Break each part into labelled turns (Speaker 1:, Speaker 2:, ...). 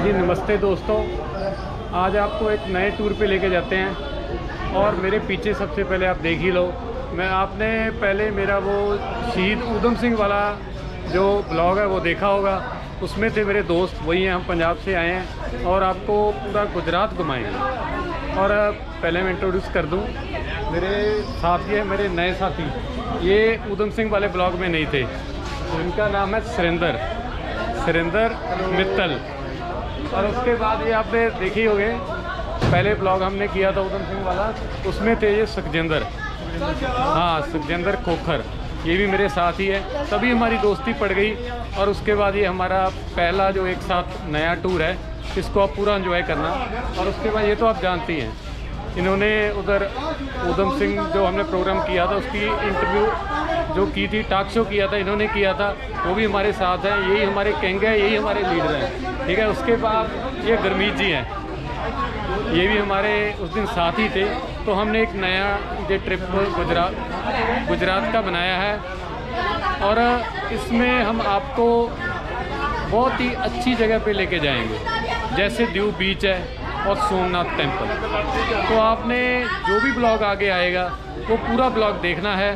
Speaker 1: जी नमस्ते दोस्तों, आज आपको एक नए टूर पे लेके जाते हैं। और मेरे पीछे सबसे पहले आप देख ही लो, आपने पहले मेरा वो शहीद ऊधम सिंह वाला जो ब्लॉग है वो देखा होगा। उसमें थे मेरे दोस्त, वही हैं, हम पंजाब से आए हैं और आपको पूरा गुजरात घुमाएंगे। और पहले मैं इंट्रोड्यूस कर दूं, मेरे साथी है, मेरे नए साथी, ये ऊधम सिंह वाले ब्लॉग में नहीं थे। इनका नाम है सुरेंद्र मित्तल। और उसके बाद ये आपने देखी होंगे, पहले ब्लॉग हमने किया था ऊधम सिंह वाला, उसमें थे ये सुखजिंदर, हाँ सुखजिंदर खोखर, ये भी मेरे साथ ही है। तभी हमारी दोस्ती पड़ गई। और उसके बाद ये हमारा पहला जो एक साथ नया टूर है, इसको आप पूरा एंजॉय करना। और उसके बाद ये तो आप जानती हैं, इन्होंने उधर ऊधम सिंह जो हमने प्रोग्राम किया था उसकी इंटरव्यू जो की थी, टॉक शो किया था, इन्होंने किया था, वो भी हमारे साथ हैं। यही हमारे किंग है, यही हमारे लीडर हैं, ठीक है। उसके बाद ये गुरमीत जी हैं, ये भी हमारे उस दिन साथ ही थे। तो हमने एक नया ये ट्रिप गुजरात का बनाया है और इसमें हम आपको बहुत ही अच्छी जगह पे लेके जाएंगे, जैसे दीव बीच है और सोमनाथ टेम्पल। तो आपने जो भी ब्लॉग आगे आएगा वो पूरा ब्लॉग देखना है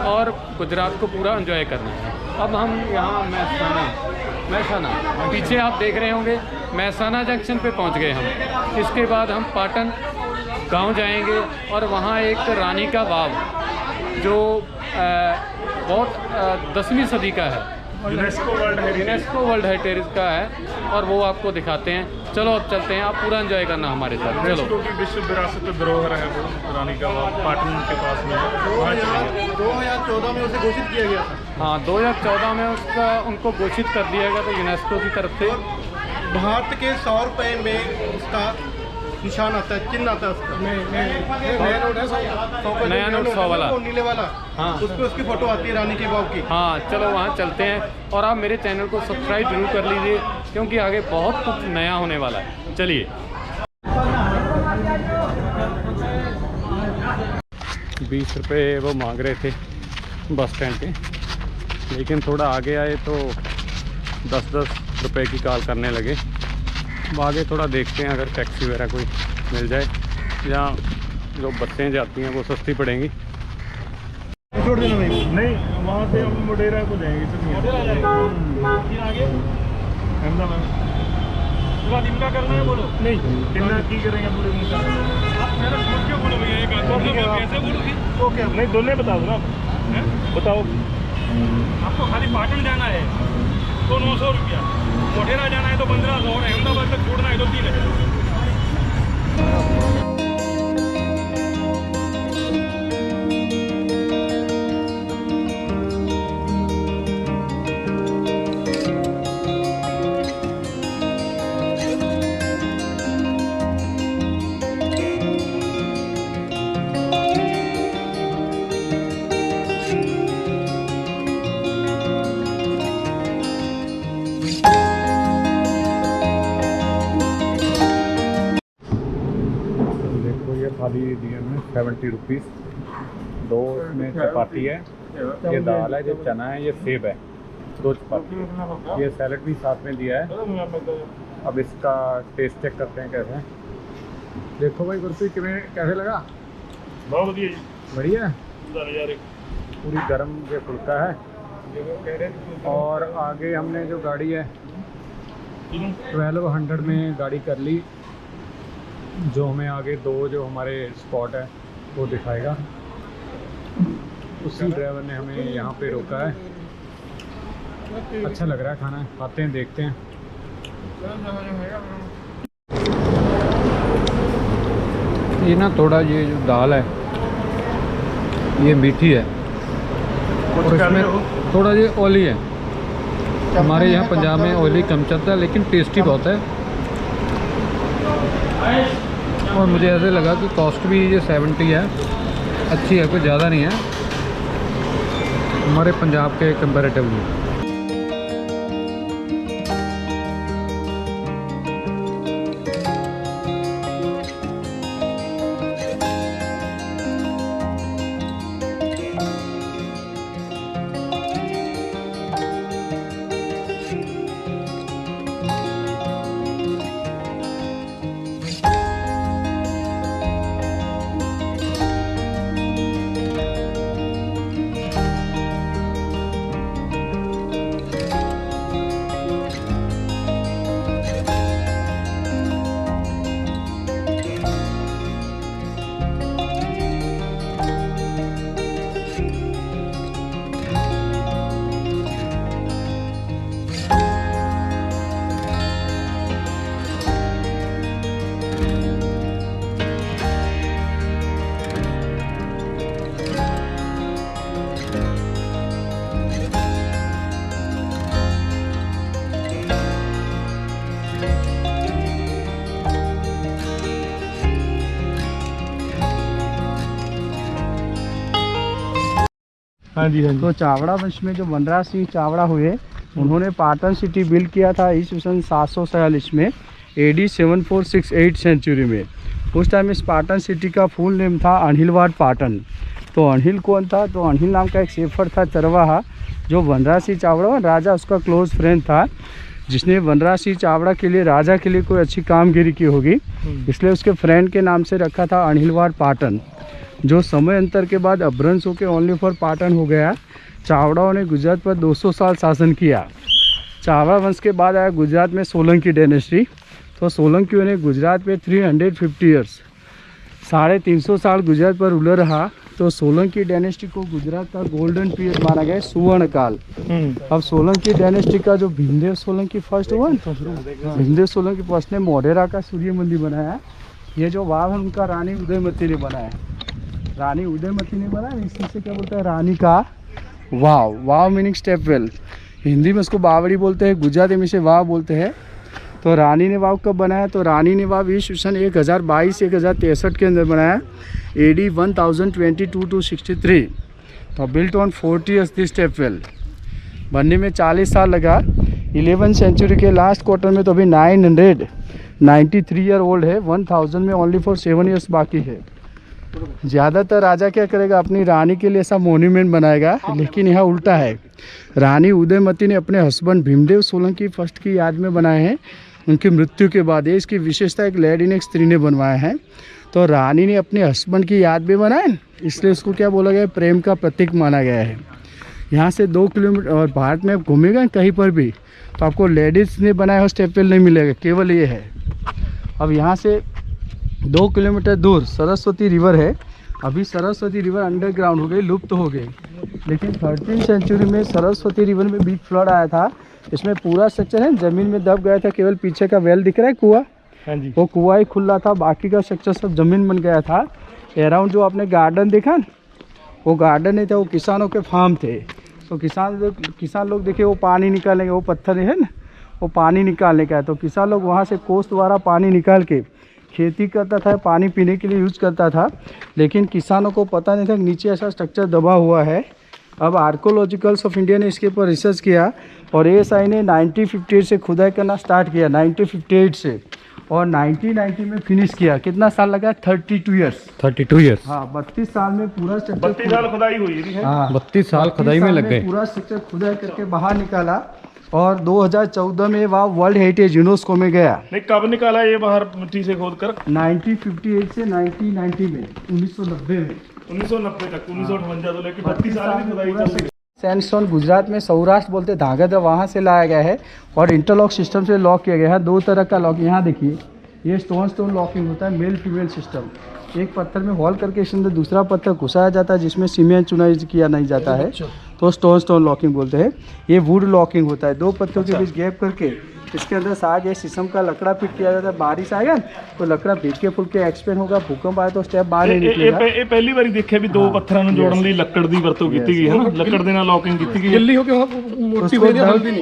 Speaker 1: और गुजरात को पूरा एंजॉय करना है। अब हम यहाँ महसाना पीछे आप देख रहे होंगे, महसाना जंक्शन पे पहुँच गए हम। इसके बाद हम पाटन गांव जाएंगे और वहाँ एक रानी का बाव जो बहुत 10वीं सदी का है, यूनेस्को वर्ल्ड हेरिटेज का है, और वो आपको दिखाते हैं। चलो अब चलते हैं, आप पूरा एंजॉय करना हमारे साथ। चलो,
Speaker 2: विश्व विरासत धरोहर है वो रानी का बाव, पाटन के पास में है। 2014 में उसे घोषित किया गया था।
Speaker 1: हाँ 2014 में उनको घोषित कर दिया गया था यूनेस्को की तरफ से।
Speaker 2: भारत के 100 रुपये में उसका निशान आता है, चिन्ह आता है उसका।
Speaker 1: नया नोट 100 वाला,
Speaker 2: नीले वाला,
Speaker 1: हाँ
Speaker 2: उस पर उसकी फोटो आती है रानी के बाव की।
Speaker 1: हाँ चलो वहाँ चलते हैं। और आप मेरे चैनल को सब्सक्राइब जरूर कर लीजिए, क्योंकि आगे बहुत कुछ नया होने वाला है। चलिए, 20 रुपये वो मांग रहे थे बस स्टैंड पे, लेकिन थोड़ा आगे आए तो 10-10 रुपये की कॉल करने लगे। अब आगे थोड़ा देखते हैं, अगर टैक्सी वगैरह कोई मिल जाए या जो बसें जाती हैं वो सस्ती पड़ेंगी।
Speaker 2: छोड़ देना भाई, नहीं वहाँ से हम मोटेरा को जाएंगे। पूरा दिन का करना है, बोलो नहीं कितना की करेंगे पूरे दिन का। क्यों बोलो भैया, एक कैसे बोलो फिर? ओके नहीं, दोनों बता दो ना, बताओ। आपको खाली पाटन जाना है तो 900 रुपया, मोटेरा जाना है तो 1500, और अहमदाबाद तक छोड़ना है तो 3000।
Speaker 1: थाली दिए में 70 रुपीज़, 2 में चपाती है, ये दाल है, ये चना है, ये सेब है, 2 चपाती, ये सैलड भी साथ में दिया है। अब इसका टेस्ट चेक करते हैं कैसे है। देखो भाई गुरप्रीत, कैसे लगा?
Speaker 2: बहुत बढ़िया,
Speaker 1: बढ़िया, पूरी गर्म ये फुल्का है। और आगे हमने जो गाड़ी है 1200 में गाड़ी कर ली, जो हमें आगे 2 जो हमारे स्पॉट है वो दिखाएगा। उसी ड्राइवर ने हमें यहाँ पे रोका है। अच्छा लग रहा है खाना, खाते हैं, देखते हैं। ये ना थोड़ा ये जो दाल है ये मीठी है और इसमें थोड़ा ये ऑयली है। हमारे यहाँ पंजाब में ऑयली कम चलता है, लेकिन टेस्टी बहुत है। और मुझे ऐसे लगा कि कॉस्ट भी ये 70 है, अच्छी है, कोई ज़्यादा नहीं है हमारे पंजाब के कंपैरेटिवली।
Speaker 2: हाँ जी, हाँ जी।
Speaker 3: तो चावड़ा वंश में जो वनराज सिंह चावड़ा हुए, उन्होंने पाटन सिटी बिल्ड किया था ईस्वी सन 746 में, AD 7468 सेंचुरी में। उस टाइम इस पाटन सिटी का फुल नेम था अणहिलवाड़ पाटन। तो अणहिल कौन था? तो अणहिल नाम का एक शेफर था, चरवाहा, जो वनराज सिंह चावड़ा राजा उसका क्लोज फ्रेंड था, जिसने वनराज सिंह चावड़ा के लिए, राजा के लिए कोई अच्छी कामगिरी की होगी, इसलिए उसके फ्रेंड के नाम से रखा था अणहिलवाड़ पाटन, जो समय अंतर के बाद अभ्रंश होकर ओनली फॉर पाटन हो गया। चावड़ाओं ने गुजरात पर 200 साल शासन किया। चावड़ा वंश के बाद आया गुजरात में सोलंकी डायनेस्टी। तो सोलंकियों ने गुजरात पे 350 ईयर्स, 350 साल गुजरात पर रूलर रहा। तो सोलंकी डायनेस्टी को गुजरात का गोल्डन पीरियड माना गया, सुवर्ण काल। अब सोलंकी डायनेस्टी का जो भीमदेव सोलंकी फर्स्ट हुआ, भीमदेव सोलंकी फर्स्ट ने मोढेरा का सूर्य मंदिर बनाया। ये जो वाव है उनका रानी उदयमती ने बनाया। रानी उदयमती ने बनाया, इसी से क्या बोलता है, रानी का वाव। वाव मीनिंग स्टेप वेल, हिंदी में उसको बावड़ी बोलते हैं, गुजराती में से वाव बोलते हैं। तो रानी ने वाव कब बनाया? तो रानी ने वाव ईस्वी सन 1022-1063 के अंदर बनाया, AD 1022 to 63। तो built on 40 years this step well. बनने में 40 साल लगा। 11वीं सेंचुरी के लास्ट क्वार्टर में तो अभी 993 ईयर ओल्ड है। 1000 में ओनली फॉर 7 ईयर्स बाकी है। ज़्यादातर राजा क्या करेगा, अपनी रानी के लिए ऐसा मोन्यूमेंट बनाएगा, लेकिन यहाँ उल्टा है। रानी उदयमती ने अपने हस्बैंड भीमदेव सोलंकी फर्स्ट की याद में बनाए हैं, उनकी मृत्यु के बाद। ये इसकी विशेषता, एक लेडी ने, एक स्त्री ने बनवाया है। तो रानी ने अपने हस्बैंड की याद में बनाए, इसलिए इसको क्या बोला गया है, प्रेम का प्रतीक माना गया है। यहाँ से 2 किलोमीटर, और भारत में आप घूमेगा कहीं पर भी तो आपको लेडीज़ ने बनाया हुआ स्टेप वेल नहीं मिलेगा, केवल ये है। अब यहाँ से 2 किलोमीटर दूर सरस्वती रिवर है। अभी सरस्वती रिवर अंडरग्राउंड हो गई, लुप्त हो गई, लेकिन 13वीं सेंचुरी में सरस्वती रिवर में बिग फ्लड आया था। इसमें पूरा स्ट्रक्चर है ज़मीन में दब गया था, केवल पीछे का वेल दिख रहा है, कुआं,
Speaker 2: हाँ जी,
Speaker 3: वो कुआं ही खुला था, बाकी का स्ट्रक्चर सब ज़मीन बन गया था। अराउंड जो आपने गार्डन देखा, वो गार्डन नहीं था, वो किसानों के फार्म थे। तो किसान लोग देखिए, वो पानी निकालेंगे, वो पत्थर है ना, वो पानी निकालने का है। तो किसान लोग वहाँ से कोस द्वारा पानी निकाल के खेती करता था, पानी पीने के लिए यूज करता था, लेकिन किसानों को पता नहीं था कि नीचे ऐसा स्ट्रक्चर दबा हुआ है। अब आर्कोलॉजिकल्स ऑफ इंडिया ने इसके ऊपर रिसर्च किया और ASI ने 1958 से खुदाई करना स्टार्ट किया, 1958 से, और 1990 में फिनिश किया। कितना साल लगा? 32 ईयर्स।
Speaker 1: 32 ईयर्स।
Speaker 3: हाँ, 32 साल में पूरा स्ट्रक्चर,
Speaker 2: 32 साल खुदाई हुई है।
Speaker 3: हाँ,
Speaker 1: 32 साल खुदाई में लग गए।
Speaker 3: पूरा स्ट्रक्चर खुदाई करके बाहर निकाला और 2014 में वह वर्ल्ड हेरिटेज यूनेस्को में गया।
Speaker 2: नहीं, कब निकाला ये बाहर मिट्टी से खोद कर?
Speaker 3: 1958 से 1990 में, 1990 में,
Speaker 2: 1990 तक, 1958 तो लेके 32 साल की खुदाई चल रही।
Speaker 3: सैंडस्टोन गुजरात में सौराष्ट्र बोलते धागाधर, वहाँ से लाया गया है और इंटरलॉक सिस्टम से लॉक किया गया है। 2 तरह का लॉक, यहाँ देखिए, ये स्टोन लॉकिंग होता है, मेल फीमेल सिस्टम। एक पत्थर में होल करके इसके अंदर दूसरा पत्थर घुसाया जाता है, जिसमें सीमेंट चुनाई किया नहीं जाता है, तो स्टोन लॉकिंग बोलते हैं। ये वुड लॉकिंग होता है, 2 पत्थरों के बीच गैप करके इसके अंदर साग या शीशम का लकड़ा फिट किया जाता है। बारिश आएगा तो लकड़ा भीग फुल के एक्सपेंड होगा, भूकंप आए तो स्टेप बाहर नहीं निकलेगा।
Speaker 2: ਇਹ ਪਹਿਲੀ ਵਾਰੀ ਦੇਖਿਆ ਵੀ 2 ਪੱਥਰਾਂ ਨੂੰ ਜੋੜਨ ਲਈ ਲੱਕੜ ਦੀ ਵਰਤੋਂ ਕੀਤੀ ਗਈ ਹੈ ਨਾ, ਲੱਕੜ ਦੇ ਨਾਲ ਲੌਕਿੰਗ ਕੀਤੀ ਗਈ ਹੈ।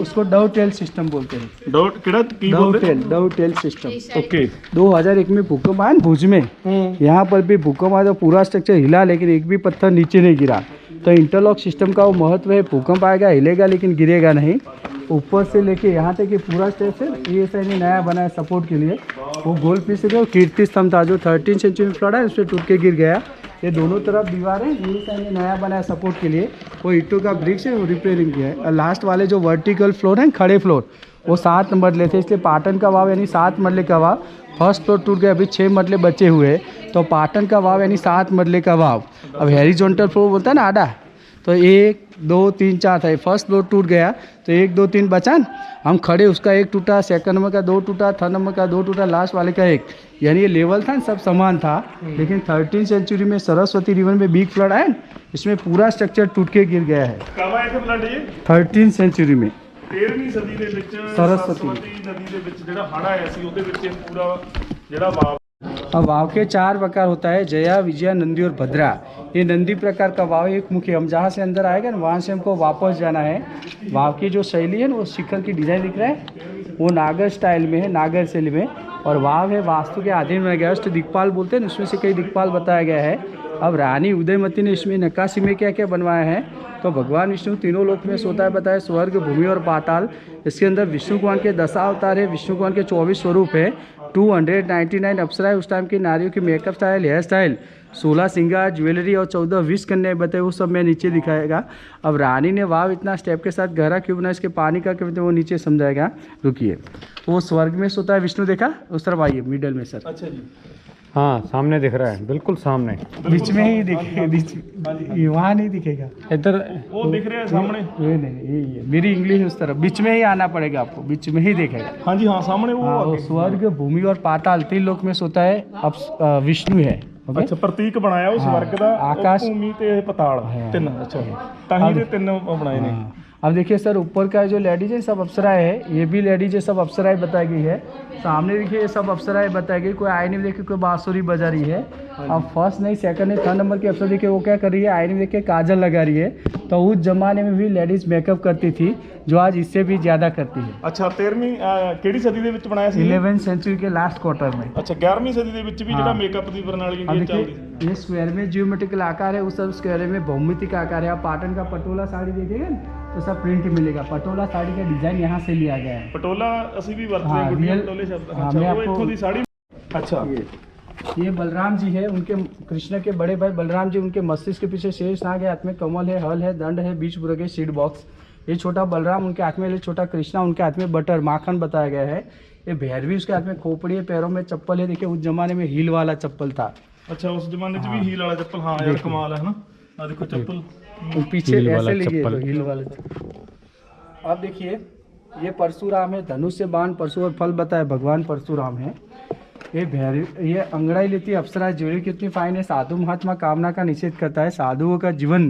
Speaker 3: उसको डव टेल सिस्टम बोलते हैं।
Speaker 2: ਡਾਟ ਕਿਹੜਾ ਕੀ ਬੋਲਦੇ?
Speaker 3: Dove tell system.
Speaker 2: ओके।
Speaker 3: 2001 में भूकंप आया ना भुज में, यहाँ पर भी भूकंप आया तो पूरा स्ट्रक्चर हिला, लेकिन एक भी पत्थर नीचे नहीं गिरा। तो इंटरलॉक सिस्टम का वो महत्व है, भूकंप आएगा, हिलेगा लेकिन गिरेगा नहीं। ऊपर से लेके यहाँ तक ये पूरा स्ट्रक्चर ASI ने नया बनाया सपोर्ट के लिए। वो गोल पीस है, कीर्ति स्तंभ था जो 13वीं सेंचुरी में फ्लड है, उससे टूट के गिर गया। ये दोनों तरफ दीवार है, ASI ने नया बनाया सपोर्ट के लिए। वो ईंटों का ब्रिक्स है, वो रिपेयरिंग किया है। और लास्ट वाले जो वर्टिकल फ्लोर है, खड़े फ्लोर, वो 7 मरले थे, इसलिए पाटन का वाव यानी 7 मरले का वाव। फर्स्ट फ्लोर टूट गया, अभी 6 मरले बचे हुए हैं, तो पाटन का वाव यानी 7 मरले का वाव। अब हैरिजॉन्टल फ्लोर बोलता है ना, आडा, तो 1 2 3 4 था। फर्स्ट फ्लोर टूट गया तो 1 2 3 बचा, हम खड़े, उसका 1 टूटा, सेकंड नंबर का 2 टूटा, थर्ड नंबर का 2 टूटा, लास्ट वाले का 1, यानी ये लेवल था, सब समान था। लेकिन 13वीं सेंचुरी में सरस्वती रिवर में बिग फ्लड आया, इसमें पूरा स्ट्रक्चर टूट के गिर गया है।
Speaker 2: ਕਬ ਆਇਆ ਸੀ ਫਲੱਡ ਇਹ?
Speaker 3: 13वीं सेंचुरी में
Speaker 2: 13ਵੀਂ ਸਦੀ ਦੇ ਵਿੱਚ
Speaker 3: सरस्वती
Speaker 2: ਨਦੀ ਦੇ ਵਿੱਚ ਜਿਹੜਾ ਹੜ੍ਹ ਆਇਆ ਸੀ, ਉਹਦੇ ਵਿੱਚ ਇਹ ਪੂਰਾ ਜਿਹੜਾ ਵਾਵ।
Speaker 3: अब वाव के 4 प्रकार होता है, जया, विजया, नंदी और भद्रा। ये नंदी प्रकार का वाव एक मुख्य, हम जहाँ से अंदर आएगा ना वहाँ से हमको वापस जाना है। वाव की जो शैली है ना, वो शिखर की डिज़ाइन दिख रहा है, वो नागर स्टाइल में है, नागर शैली में। और वाव है वास्तु के अधीन में गया, उसको दिक्पाल बोलते हैं, उसमें से कई दिक्पाल बताया गया है। अब रानी उदयमती ने इसमें नक्काशी में क्या क्या बनवाया है, तो भगवान विष्णु तीनों लोक में सोता है बताया, स्वर्ग, भूमि और पाताल। इसके अंदर विष्णु भगवान के 10 अवतार है, विष्णु भगवान के 24 स्वरूप है, 299 अप्सराएं उस टाइम की नारियों की मेकअप स्टाइल, हेयर स्टाइल, 16 श्रृंगार, ज्वेलरी और 14 20 कन्याएं बताए, वो सब मैं नीचे दिखाएगा। अब रानी ने वाव इतना स्टेप के साथ गहरा क्यों बना, इसके पानी का क्यों, वो नीचे समझाएगा। रुकिए, वो स्वर्ग में सोता है विष्णु, देखा उस तरफ आइए मिडल में सर।
Speaker 2: अच्छा जी,
Speaker 1: हाँ सामने दिख रहा है, बिल्कुल सामने,
Speaker 3: बीच में ही दिखेगा, बीच वहाँ नहीं दिखेगा,
Speaker 1: इधर
Speaker 2: वो दिख रहे हैं सामने।
Speaker 3: ये नहीं, ये मेरी इंग्लिश उस तरफ, बीच में ही आना पड़ेगा आपको, बीच में ही देखेगा।
Speaker 2: हाँ जी, हाँ सामने वो
Speaker 3: हाँ, वो स्वर्ग, भूमि और पाताल 3 लोक में सोता है अब विष्णु है। ओके?
Speaker 2: अच्छा, प्रतीक बनाया उस वर्ग का,
Speaker 3: आकाश,
Speaker 2: भूमि ते पताल, तीन। अच्छा, ताही दे 3 बनाए ने।
Speaker 3: हाँ। अब देखिए सर, ऊपर का जो लेडीज है सब अप्सराएं है, ये भी लेडीज है, सब अप्सराएं बताई गई है। सामने देखिए ये सब अप्सराएं बताई गई, कोई आईने में देखिए कोई बांसुरी बजा रही है। अब फर्स्ट नहीं, सेकंड नहीं, 3rd नंबर की अप्सरा देखिए वो क्या कर रही है, आईने में देखिए काजल लगा रही है। तो उस जमाने में भी लेडीज मेकअप करती थी, जो आज इससे भी ज़्यादा करती है।
Speaker 2: अच्छा, 13ਵੀਂ ਕਿਹੜੀ ਸਦੀ ਦੇ ਵਿੱਚ ਬਣਾਇਆ ਸੀ?
Speaker 3: 11th सेंचुरी के लास्ट क्वार्टर में।
Speaker 2: अच्छा, 11ਵੀਂ ਸਦੀ ਦੇ ਵਿੱਚ ਵੀ ਜਿਹੜਾ ਮੇਕअप ਦੀ ਪ੍ਰਣਾਲੀ
Speaker 3: अब
Speaker 2: ਇੰਡੀਆ
Speaker 3: देखिए
Speaker 2: ਚੱਲਦੀ।
Speaker 3: ये स्क्वायर में ज्योमेट्रिकल आकार है, उस सब स्क्वायर में भौमितिक आकार है। आप पाटन का पटोला साड़ी देखिएगा ना, तो सब प्रिंट मिलेगा। पटोला साड़ी का डिजाइन यहाँ से लिया गया है।
Speaker 2: ਪਟੋਲਾ ਅਸੀਂ ਵੀ ਵਰਤਦੇ
Speaker 3: हाँ,
Speaker 2: ਹਾਂ, ਗੁੱਡੀਆਂ
Speaker 3: real-
Speaker 2: ਪਟੋਲੇ शब्द।
Speaker 3: हाँ,
Speaker 2: अच्छा,
Speaker 3: मैं
Speaker 2: वो
Speaker 3: आपको-
Speaker 2: ਇੱਥੋਂ ਦੀ ਸਾੜੀ। अच्छा,
Speaker 3: ये बलराम जी है, उनके कृष्ण के बड़े भाई बलराम जी, उनके मस्तिष्क के पीछे शेष नाग है, हाथ में कमल है, हल है, दंड है, बीच बुरग है, सीड बॉक्स। ये छोटा बलराम, उनके हाथ में छोटा कृष्णा, उनके हाथ में बटर माखन बताया गया है। ये भैरवी, उसके हाथ में खोपड़ी है, पैरों में चप्पल है। देखिए उस जमाने में हील वाला चप्पल था।
Speaker 2: अच्छा, उस जमाने च भी हील वाला चप्पल। हाँ यार, कमाल है ना। आ देखो चप्पल,
Speaker 3: पीछे
Speaker 1: हील वाला
Speaker 3: ऐसे लिखिए
Speaker 1: चप्पल।
Speaker 3: तो हील वाला चप्पल। अब देखिए ये परशुराम है, धनुष से बाण, परशु और फल बताया, भगवान परशुराम है। ये भैरव, ये अंगड़ाई लेती है अप्सरा, ज्वेलरी कितनी फाइन है। साधु महात्मा कामना का निषेध करता है, साधुओं का जीवन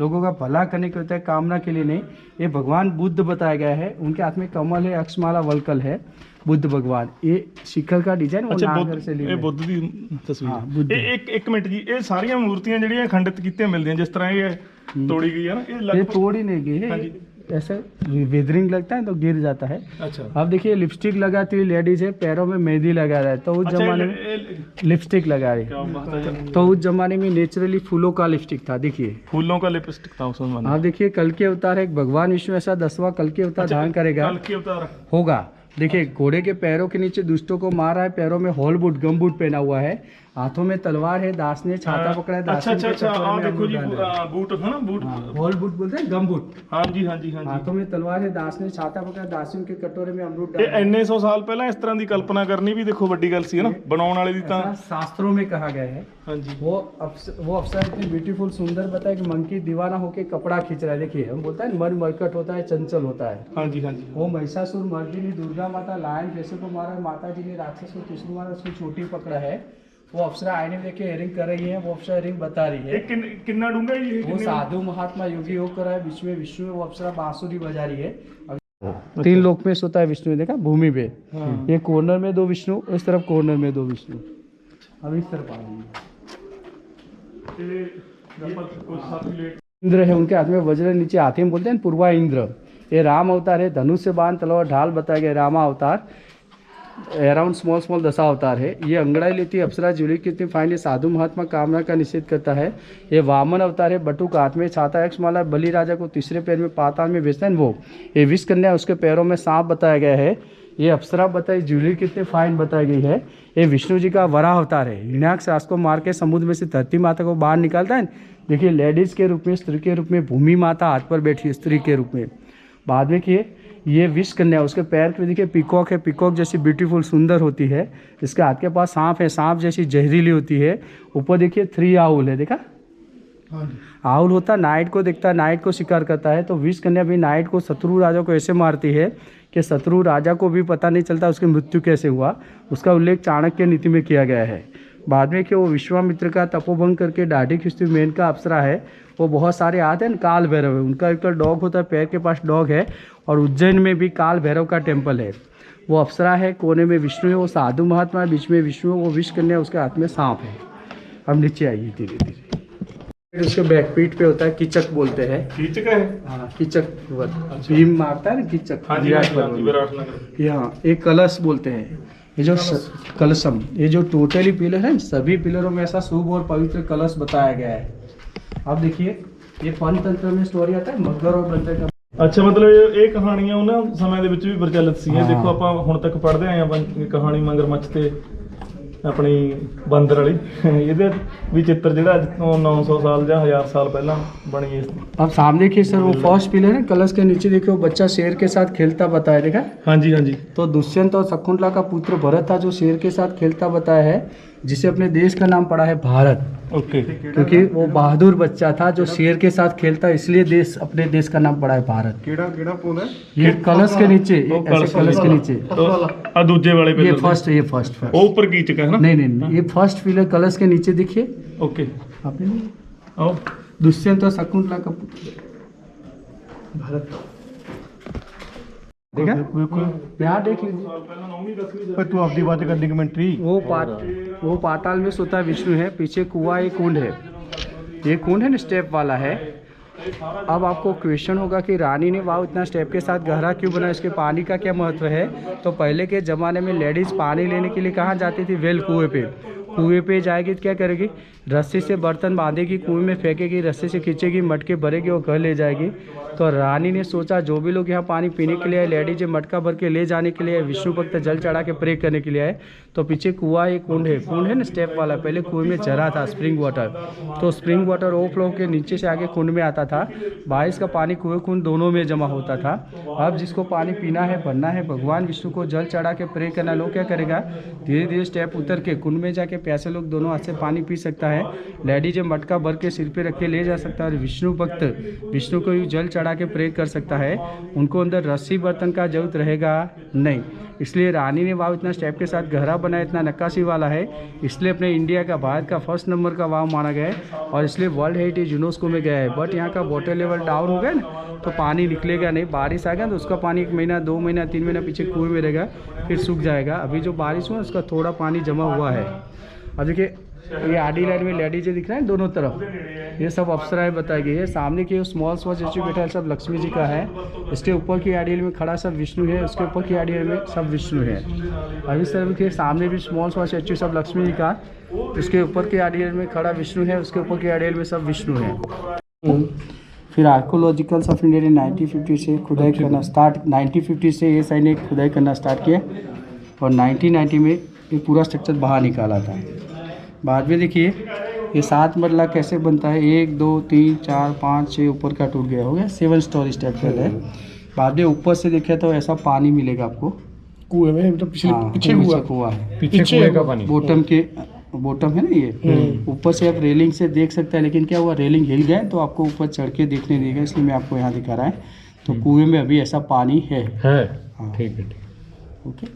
Speaker 3: लोगों का भला करने के होता है, कामना के लिए नहीं। ये भगवान बुद्ध बताया गया है, उनके हाथ में कमल है, अक्षमाला वलकल है, बुद्ध भगवान। ये शिखर का डिजाइन वो
Speaker 2: अच्छा
Speaker 3: नागर से
Speaker 2: ਇਹ
Speaker 3: लिया
Speaker 2: ਬੁੱਧ ਦੀ
Speaker 3: ਹਾਂ,
Speaker 2: ਤਸਵੀਰ।
Speaker 3: ਬੁੱਧ।
Speaker 2: ਇੱਕ ਮਿੰਟ ਜੀ, ਇਹ ਸਾਰੀਆਂ ਮੂਰਤੀਆਂ ਜਿਹੜੀਆਂ ਖੰਡਿਤ ਕੀਤੀਆਂ ਮਿਲਦੀਆਂ, ਜਿਸ ਤਰ੍ਹਾਂ ਇਹ ਤੋੜੀ गई है ना, ये
Speaker 3: ये
Speaker 2: लगभग।
Speaker 3: तोड़ ही नहीं गई
Speaker 2: हाँ
Speaker 3: है,
Speaker 2: जी।
Speaker 3: ऐसे वेदरिंग लगता है तो गिर जाता है।
Speaker 2: अच्छा,
Speaker 3: अब देखिए लिपस्टिक लगाती हुई लेडीज है, पैरों में मेहंदी लगा रहा है, तो उस
Speaker 2: अच्छा,
Speaker 3: जमाने में लिपस्टिक लगा रही
Speaker 2: क्या
Speaker 3: है।
Speaker 2: बात है।
Speaker 3: तो उस जमाने में नेचुरली फूलों का लिपस्टिक था। देखिए
Speaker 2: फूलों का लिपस्टिक था उस जमाने में।
Speaker 3: आप देखिए कल के अवतार है, एक भगवान विष्णु ऐसा 10वां कल के अवतार धारण करेगा,
Speaker 2: कल के अवतार।
Speaker 3: होगा। देखिए घोड़े के पैरों के नीचे दुष्टों को मार रहा है, पैरों में हॉल बूट गम बूट पहना हुआ है, हाथों में तलवार है, दास ने छाता पकड़ा है,
Speaker 2: अच्छा अच्छा अच्छा, आ देखो जी, बूट है ना, बूट।
Speaker 3: हॉल बूट बोलते हैं, गम बूट।
Speaker 2: हाँ जी, हाँ जी, हाँ जी।
Speaker 3: हाथों में तलवार है, दास ने छाता पकड़ा, दासियों के कटोरे में अमरूद
Speaker 2: ਇਹ
Speaker 3: डाला।
Speaker 2: ਇੰਨੇ 100 ਸਾਲ ਪਹਿਲਾਂ ਇਸ ਤਰ੍ਹਾਂ ਦੀ ਕਲਪਨਾ ਕਰਨੀ ਵੀ ਦੇਖੋ ਵੱਡੀ ਗੱਲ ਸੀ, ਹੈ ਨਾ, ਬਣਾਉਣ वाले ਦੀ ਤਾਂ।
Speaker 3: ऐसा शास्त्रों में कहा गया है।
Speaker 2: हाँ जी।
Speaker 3: वो अफसर इतनी ब्यूटीफुल सुंदर बताया कि मंकी दीवाना होके कपड़ा खींच रहा है। देखिए हम बोलता है मन मरकट होता है, चंचल होता है।
Speaker 2: हाँ जी, हाँ जी।
Speaker 3: वो महिषासुर मर्दिनी दुर्गा माता लायन जैसे को मारा, माता जी ने राक्षस को त्रिशूल मारा, उसको चोटी पकड़ा है। वो अप्सरा आईने में देख के एयरिंग कर रही है, वो अप्सरा एयरिंग बता रही है।
Speaker 2: ਇਹ ਕਿੰਨਾ ਡੂੰਘਾ ਜੀ ਇਹ?
Speaker 3: वो साधु महात्मा योगी योग कर रहा है, बीच में विष्णु है, वो अप्सरा बांसुरी बजा रही है। 3 लोक में सोता है विष्णु, देखा भूमि पे।
Speaker 2: हाँ।
Speaker 3: ये कॉर्नर में 2 विष्णु, इस तरफ कॉर्नर में 2 विष्णु। अब इस तरफ आ रही है।
Speaker 2: ਇਹ ਆਪਾਂ ਕੁਝ ਸਾਥੀ ਲੇਟ।
Speaker 3: इंद्र है, उनके हाथ में वज्र, नीचे हाथी में बोलते हैं पूर्वा इंद्र। ये राम अवतार है, धनुष से बाण, तलवार, ढाल बताया गया, रामा अवतार। अराउंड स्मॉल स्मॉल 10 अवतार है। ये अंगड़ाई लेती है अप्सरा, ज्वेलरी कितनी फाइन है, साधु महात्मा कामना का निषेध करता है। ये वामन अवतार है, बटुक हाथ में, छाता यक्ष माला, बलि राजा को तीसरे पैर में पाताल में भेजता है वो। ये विष कन्या, उसके पैरों में सांप बताया गया है। ये अप्सरा बताई, ज्वेलरी कितनी फाइन बताई गई है। ये विष्णु जी का वराह अवतार है, हिरण्याक्ष रास को मार के समुद्र में से धरती माता को बाहर निकालता है। देखिए लेडीज के रूप में, स्त्री के रूप में, भूमि माता हाथ पर बैठी है स्त्री के रूप में। बाद में किए ये विष कन्या, उसके पैर पे देखिए पीकॉक है, पीकॉक जैसी ब्यूटीफुल सुंदर होती है। इसके हाथ के पास सांप है, सांप जैसी जहरीली होती है। ऊपर देखिए 3 आउल है, देखा आउल होता नाइट को देखता है, नाइट को शिकार करता है। तो विष कन्या भी नाइट को शत्रु राजा को ऐसे मारती है कि शत्रु राजा को भी पता नहीं चलता उसकी मृत्यु कैसे हुआ। उसका उल्लेख चाणक्य नीति में किया गया है। बाद में कि वो विश्वामित्र का तपोभंग करके दाढ़ी खींचती हुई मेनका अप्सरा है। वो बहुत सारे आते हैं, काल भैरव है, उनका एक डॉग होता है, पैर के पास डॉग है। और उज्जैन में भी काल भैरव का टेम्पल है। वो अप्सरा है, कोने में विष्णु है, वो साधु महात्मा है, बीच में विष्णु है, वो विष कन्या, उसके हाथ में सांप है। अब नीचे आइए धीरे धीरे। उसके बैक पीठ पे होता है किचक बोलते हैं।
Speaker 2: कीचक है।
Speaker 3: हाँ किचक भीम मारता है ना किचक।
Speaker 2: हाँ जी, हाँ जी, हाँ जी, विराट नगर।
Speaker 3: यहाँ एक कलश बोलते हैं। ये जो कलशम, ये जो टोटली पिलर है, सभी पिलरों में ऐसा शुभ और पवित्र कलश बताया गया है। अब देखिए ये पंचतंत्र में स्टोरी आता है मगर और बंदर का।
Speaker 2: ਅੱਛਾ ਮਤਲਬ ਇਹ ਕਹਾਣੀਆਂ ਉਹਨਾਂ ਸਮੇਂ ਦੇ ਵਿੱਚ ਵੀ ਪ੍ਰਚਲਿਤ ਸੀ। ਦੇਖੋ ਆਪਾਂ ਹੁਣ ਤੱਕ ਪੜ੍ਹਦੇ ਆਏ ਆ ਕਹਾਣੀ ਮਗਰਮੱਛ ਤੇ अपनी बंदर वाली ਇਹਦੇ ਵੀ चित्र ਜਿਹੜਾ ਅੱਜ ਤੋਂ 900 साल ਜਾਂ 1000 साल ਪਹਿਲਾਂ बनी है।
Speaker 3: अब सामने देखिए सर वो फर्स्ट पिलर है, कलश के नीचे देखिए वो बच्चा शेर के साथ खेलता बताया, देखा?
Speaker 2: हाँ जी हाँ जी।
Speaker 3: तो दुष्यंत और शकुंतला का पुत्र भरत था जो शेर के साथ खेलता बताया है, जिसे अपने देश का नाम पड़ा है भारत।
Speaker 2: ओके।
Speaker 3: क्योंकि वो बहादुर बच्चा था जो शेर के साथ खेलता, इसलिए देश अपने देश का नाम पड़ा है भारत।
Speaker 2: केड़ा पुल है
Speaker 3: ये कलश के नीचे, ऐसे कलश के नीचे।
Speaker 2: आ दूजे वाले
Speaker 3: ये फर्स्ट, ये फर्स्ट
Speaker 2: वो ऊपर की चुका है ना?
Speaker 3: नहीं नहीं, ये फर्स्ट पिलर कलश के नीचे देखिए।
Speaker 2: ओके।
Speaker 3: आपने
Speaker 2: आओ
Speaker 3: दुष्यंत और शकुंतला का पुत्र भारत, देखा? यहाँ देख लीजिए
Speaker 2: तू अपनी बात करनी कमेंट्री।
Speaker 3: वो पाताल में सोता विष्णु है, पीछे कुआं एक कुंड है, ये कुंड है ना स्टेप वाला है। अब आपको क्वेश्चन होगा कि रानी ने वाव इतना स्टेप के साथ गहरा क्यों बना, इसके पानी का क्या महत्व है? तो पहले के ज़माने में लेडीज़ पानी लेने के लिए कहाँ जाती थी? वेल कुएं पे जाएगी तो क्या करेगी? रस्सी से बर्तन बांधेगी, कुएं में फेंकेगी, रस्सी से खींचेगी, मटके भरेगी और घर ले जाएगी। तो रानी ने सोचा जो भी लोग यहाँ पानी पीने के लिए आए, लेडीज मटका भर के ले जाने के लिए, विष्णु भक्त जल चढ़ा के प्रे करने के लिए आए। तो पीछे कुआं एक कुंड है ना स्टेप वाला, पहले कुएं में चरा था स्प्रिंग वाटर, तो स्प्रिंग वाटर ओवरफ्लो के नीचे से आगे कुंड में आता था। बारिश का पानी कुएं कुंड दोनों में जमा होता था। अब जिसको पानी पीना है, भरना है, भगवान विष्णु को जल चढ़ा के प्रे करना, लोग क्या करेगा? धीरे धीरे स्टेप उतर के कुंड में जाके प्यासे लोग दोनों हाथ से पानी पी सकता है, लेडीज मटका भर के सिर पे रख के ले जा सकता है, और विष्णु भक्त विष्णु को जल चढ़ा के प्रे कर सकता है। उनको अंदर रस्सी बर्तन का जरूरत रहेगा नहीं, इसलिए रानी ने वाव इतना स्टेप के साथ गहरा बनाया, इतना नक्काशी वाला है, इसलिए अपने इंडिया का, भारत का फर्स्ट नंबर का वाव माना गया है और इसलिए वर्ल्ड हेरिटेज यूनेस्को में गया है। बट यहाँ का वाटर लेवल डाउन हो गया ना, तो पानी निकलेगा नहीं। बारिश आ गया तो उसका पानी 1 महीना 2 महीना 3 महीना पीछे कुएं में रहेगा, फिर सूख जाएगा। अभी जो बारिश हुआ उसका थोड़ा पानी जमा हुआ है। अब देखिए ये आडी लाइन में लेडीज दिख रहा है दोनों तरफ, ये सब अप्सराएं बताई गई है। सामने की स्मॉल स्टेचू बैठा है सब लक्ष्मी जी का है, इसके ऊपर की आडियल में खड़ा सब विष्णु है, उसके ऊपर की आडियल में सब विष्णु है। अब इस तरफ के सामने भी स्मॉल स्टेचू सब लक्ष्मी जी का, उसके ऊपर की आडियल में खड़ा विष्णु है, उसके ऊपर की आडियल में सब विष्णु है। फिर आर्कोलॉजिकल्स ऑफ इंडिया ने 1950 से खुदाई करना स्टार्ट, 1950 से ये साइड ने खुदाई करना स्टार्ट किया और 1990 में ये पूरा स्ट्रक्चर बाहर निकाला था। बाद में देखिए ये 7 मरला कैसे बनता है, 1 2 3 4 5 6 ऊपर का टूट गया, हो गया 7 स्टोरी स्ट्रक्चर है। बाद में ऊपर से देखिए तो ऐसा पानी मिलेगा आपको
Speaker 2: कुएं में, तो पीछे
Speaker 3: कुआं है,
Speaker 2: पीछे कुएं का पानी,
Speaker 3: बॉटम है ना ये, ऊपर से आप रेलिंग से देख सकते हैं, लेकिन क्या हुआ रेलिंग हिल गया तो आपको ऊपर चढ़ के देखने देगा, इसलिए मैं आपको यहाँ दिखा रहा है। तो कुएं में अभी ऐसा पानी है। हाँ
Speaker 2: ठीक है,
Speaker 3: ओके,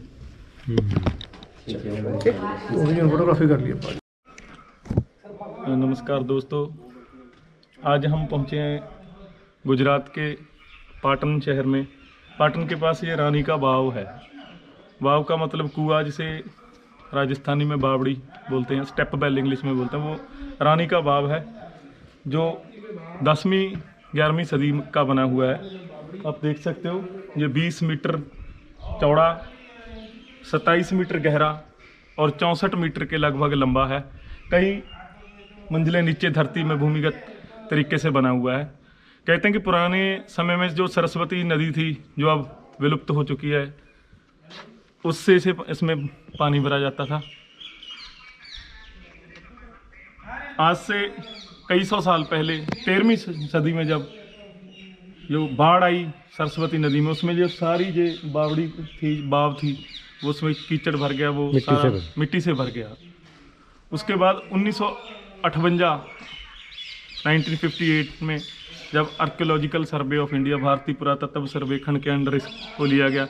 Speaker 2: फोटोग्राफी कर लिया। नमस्कार दोस्तों, आज हम पहुँचे हैं गुजरात के पाटन शहर में। पाटन के पास ये रानी का बाव है। बाव का मतलब कुआं, जिसे राजस्थानी में बावड़ी बोलते हैं, स्टेप बेल इंग्लिश में बोलते हैं, वो रानी का बाव है जो 10वीं 11वीं सदी का बना हुआ है। आप देख सकते हो ये 20 मीटर चौड़ा, 27 मीटर गहरा और 64 मीटर के लगभग लंबा है। कई मंजिलें नीचे धरती में भूमिगत तरीके से बना हुआ है। कहते हैं कि पुराने समय में जो सरस्वती नदी थी जो अब विलुप्त हो चुकी है, उससे से इसमें पानी भरा जाता था। आज से कई सौ साल पहले 13वीं सदी में जब जो बाढ़ आई सरस्वती नदी में, उसमें जो सारी जो बावड़ी थी, बाव थी, वो उसमें कीचड़ भर गया, वो मिट्टी से भर गया। उसके बाद 1958 में जब आर्कियोलॉजिकल सर्वे ऑफ इंडिया, भारतीय पुरातत्व सर्वेक्षण के अंडर इसको लिया गया,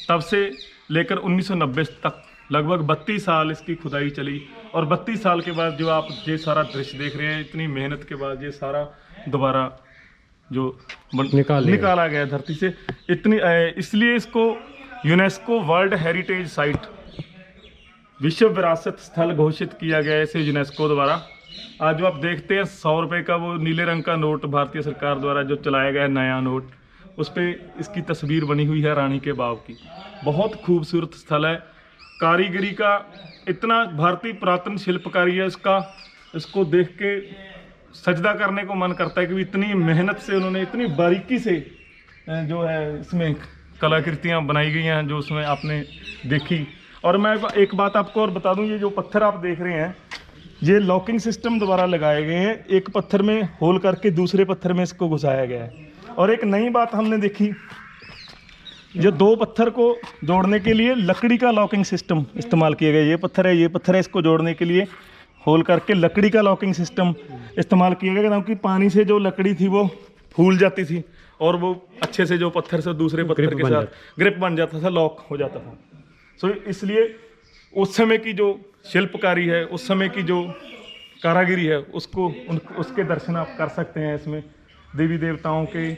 Speaker 2: तब से लेकर 1990 तक लगभग 32 साल इसकी खुदाई चली। और 32 साल के बाद जो आप ये सारा दृश्य देख रहे हैं, इतनी मेहनत के बाद ये सारा दोबारा जो निकाला गया धरती से, इसलिए इसको यूनेस्को वर्ल्ड हेरिटेज साइट, विश्व विरासत स्थल घोषित किया गया है इसे यूनेस्को द्वारा। आज जो आप देखते हैं 100 रुपये का वो नीले रंग का नोट भारतीय सरकार द्वारा जो चलाया गया है, नया नोट, उस पर इसकी तस्वीर बनी हुई है रानी के बाव की। बहुत खूबसूरत स्थल है कारीगरी का, इतना भारतीय पुरातन शिल्पकारी है इसको देख के सजदा करने को मन करता है कि इतनी मेहनत से उन्होंने इतनी बारीकी से जो है इसमें कलाकृतियाँ बनाई गई हैं जो उसमें आपने देखी। और मैं एक बात आपको और बता दूं, ये जो पत्थर आप देख रहे हैं ये लॉकिंग सिस्टम द्वारा लगाए गए हैं। एक पत्थर में होल करके दूसरे पत्थर में इसको घुसाया गया है। और एक नई बात हमने देखी, जो दो पत्थर को जोड़ने के लिए लकड़ी का लॉकिंग सिस्टम इस्तेमाल किया गया। ये पत्थर है, इसको जोड़ने के लिए होल करके लकड़ी का लॉकिंग सिस्टम इस्तेमाल किया गया, क्योंकि पानी से जो लकड़ी थी वो फूल जाती थी और वो अच्छे से जो पत्थर से दूसरे पत्थर के साथ ग्रिप बन जाता था, लॉक हो जाता था। सो इसलिए उस समय की जो शिल्पकारी है, उस समय की जो कारागिरी है, उसके दर्शन आप कर सकते हैं इसमें, देवी देवताओं के।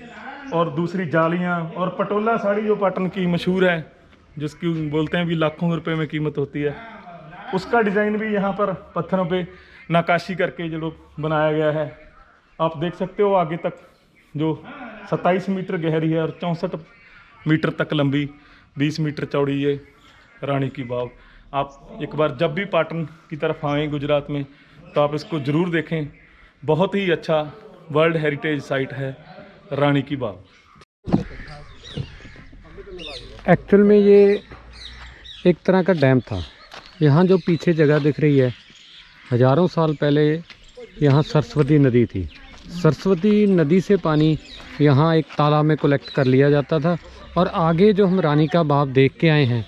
Speaker 2: और दूसरी जालियाँ और पटोला साड़ी जो पाटन की मशहूर है, जिसकी बोलते हैं भी लाखों रुपए में कीमत होती है, उसका डिज़ाइन भी यहाँ पर पत्थरों पे नक्काशी करके जो बनाया गया है। आप देख सकते हो आगे तक जो 27 मीटर गहरी है और 64 मीटर तक लंबी, 20 मीटर चौड़ी ये रानी की बाव। आप एक बार जब भी पाटन की तरफ आएँ गुजरात में तो आप इसको ज़रूर देखें। बहुत ही अच्छा वर्ल्ड हेरिटेज साइट है रानी की बाव।
Speaker 1: एक्चुअल में ये एक तरह का डैम था। यहाँ जो पीछे जगह दिख रही है, हज़ारों साल पहले यहाँ सरस्वती नदी थी। सरस्वती नदी से पानी यहाँ एक तालाब में कलेक्ट कर लिया जाता था और आगे जो हम रानी का बाव देख के आए हैं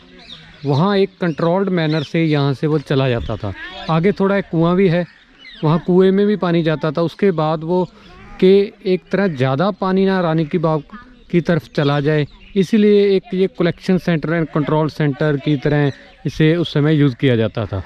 Speaker 1: वहाँ एक कंट्रोल्ड मैनर से यहाँ से वो चला जाता था। आगे थोड़ा एक कुआं भी है, वहाँ कुएं में भी पानी जाता था। उसके बाद वो के एक तरह ज़्यादा पानी ना रानी की बाव की तरफ चला जाए, इसलिए एक ये collection centre and control centre की तरह इसे उस समय यूज़ किया जाता था।